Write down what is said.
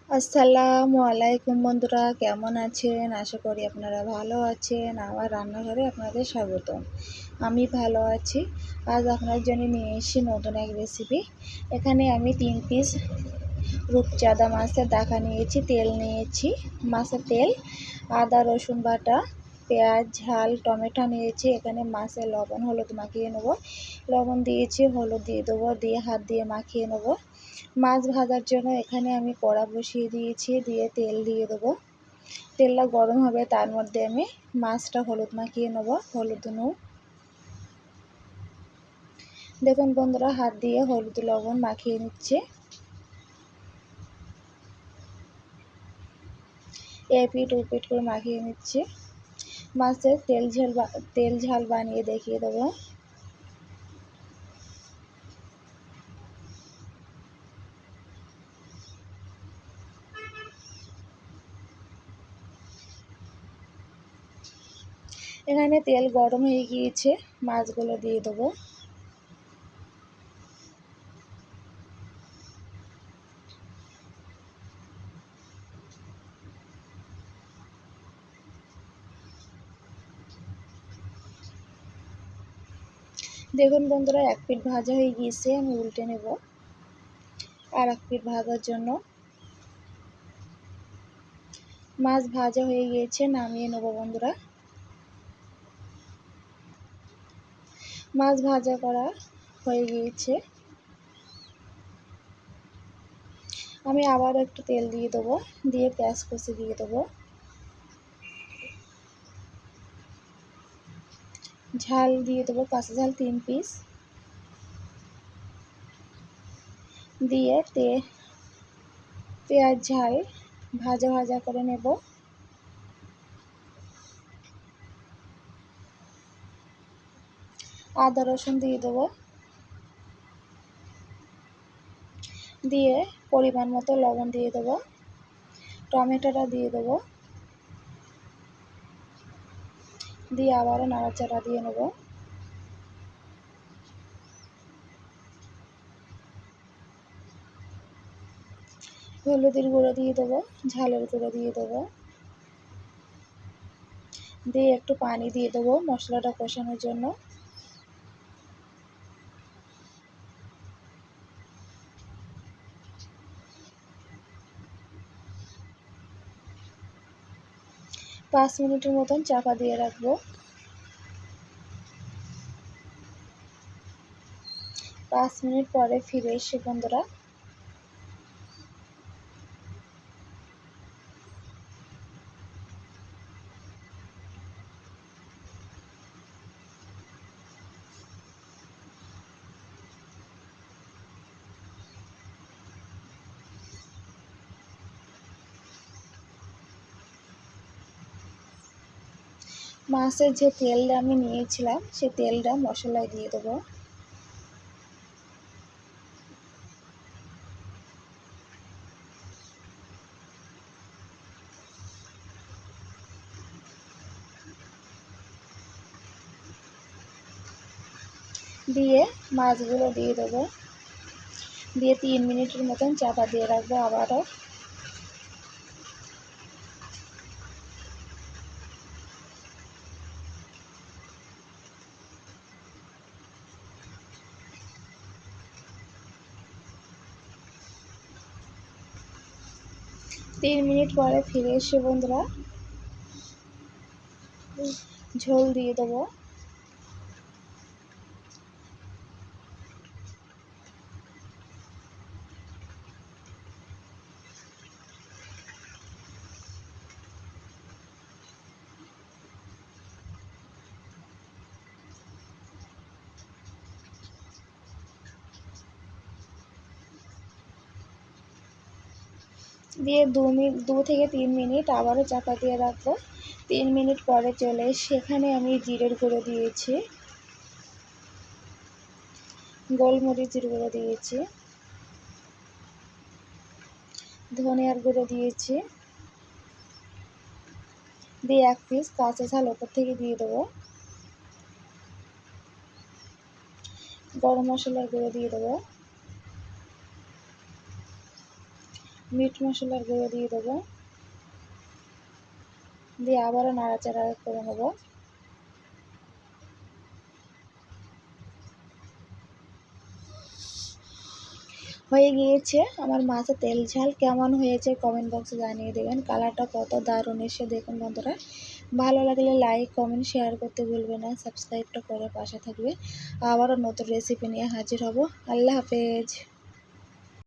আসসালামু আলাইকুম বন্ধুরা, কেমন আছেন? আশা করি আপনারা ভালো আছেন। আমার রান্নাঘরে আপনাদের স্বাগতম। আমি ভালো আছি। আজ আপনার জন্য নিয়ে এসেছি নতুন এক রেসিপি। এখানে আমি 3 পিস রূপচাঁদা মাছের দাকা নিয়েছি, তেল নিয়েছি, মাছের তেল, আদা রসুন বাটা, পেঁয়াজ, ঝাল, টমেটো নিয়েছি। এখানে মাছে লবণ হলুদ মাখিয়ে নেব। লবণ দিয়েছি, হলুদ দিয়ে দেবো, দিয়ে হাত দিয়ে মাখিয়ে নেব। মাছ ভাজার জন্য এখানে আমি কড়া বসিয়ে দিয়েছি, দিয়ে তেল দিয়ে দেবো। তেলটা গরম হবে, তার মধ্যে আমি মাছটা হলুদ মাখিয়ে নেব। হলুদ নুন দেখুন বন্ধুরা, হাত দিয়ে হলুদ লবণ মাখিয়ে নিচ্ছে। এপিট ওপিট করে মাখিয়ে নিচ্ছে। মাছের তেল ঝাল বানিয়ে দেখিয়ে দেবো। এখানে তেল গরম হয়ে গিয়েছে, মাছগুলো দিয়ে দেবো। দেখুন বন্ধুরা, এক পিঠ ভাজা হয়ে গিয়েছে, আমি উল্টে নেব আর এক পিঠ ভাজার জন্য। মাছ ভাজা হয়ে গিয়েছে, নামিয়ে নেব বন্ধুরা। মাছ ভাজা করা হয়ে গিয়েছে। আমি আবার একটু তেল দিয়ে দেবো, দিয়ে পেঁয়াজ কুচি দিয়ে দেবো, ঝাল দিয়ে দেবো, কাঁচা ঝাল 3 পিস দিয়ে পেঁয়াজ ঝাল ভাজা ভাজা করে নেব। আদা রসুন দিয়ে দেবো, দিয়ে পরিমাণ মতো লবণ দিয়ে দেবো, টমেটোটা দিয়ে দেবো, দিয়ে আবারও নাড়াচাড়া দিয়ে নেব। হলুদের গুঁড়ো দিয়ে দেবো, ঝালের গুঁড়ো দিয়ে দেবো, দিয়ে একটু পানি দিয়ে দেবো মশলাটা কষানোর জন্য। 5 মিনিটের মতন চাপা দিয়ে রাখবো। 5 মিনিট পরে ফিরে এসে বন্ধুরা, মাছের যে তেলটা আমি নিয়েছিলাম সেই তেলটা মশলায় দিয়ে দেবো। দিয়ে মাছগুলো দিয়ে দেবো, দিয়ে 3 মিনিটের মতন চাপা দিয়ে রাখবো আবারও। তিন মিনিট পরে ফিরে এসে বন্ধুরা ঝোল দিয়ে দেবো। দিয়ে 2 থেকে 3 মিনিট আবারও চাপা দিয়ে রাখবো। 3 মিনিট পরে চলে সেখানে আমি জিরের গুঁড়ো দিয়েছি, গোলমরিচের গুঁড়ো দিয়েছি, ধনিয়ার গুঁড়ো দিয়েছি, দিয়ে 1 পিস কাঁচা ঝাল ওপর থেকে দিয়ে দেবো, গরম মশলার গুঁড়ো দিয়ে দেবো, মিট মশলার গুঁড়ো দিয়ে দেবো, দিয়ে আবারও নাড়াচাড়া করে নেব। হয়ে গিয়েছে আমার মাছের তেল ঝাল। কেমন হয়েছে কমেন্ট বক্সে জানিয়ে দেবেন। কালারটা কত দারুণ এসে দেখুন বন্ধুরা। ভালো লাগলে লাইক কমেন্ট শেয়ার করতে ভুলবে না, সাবস্ক্রাইবটা করে পাশে থাকবে। আবারও নতুন রেসিপি নিয়ে হাজির হব। আল্লাহ হাফেজ।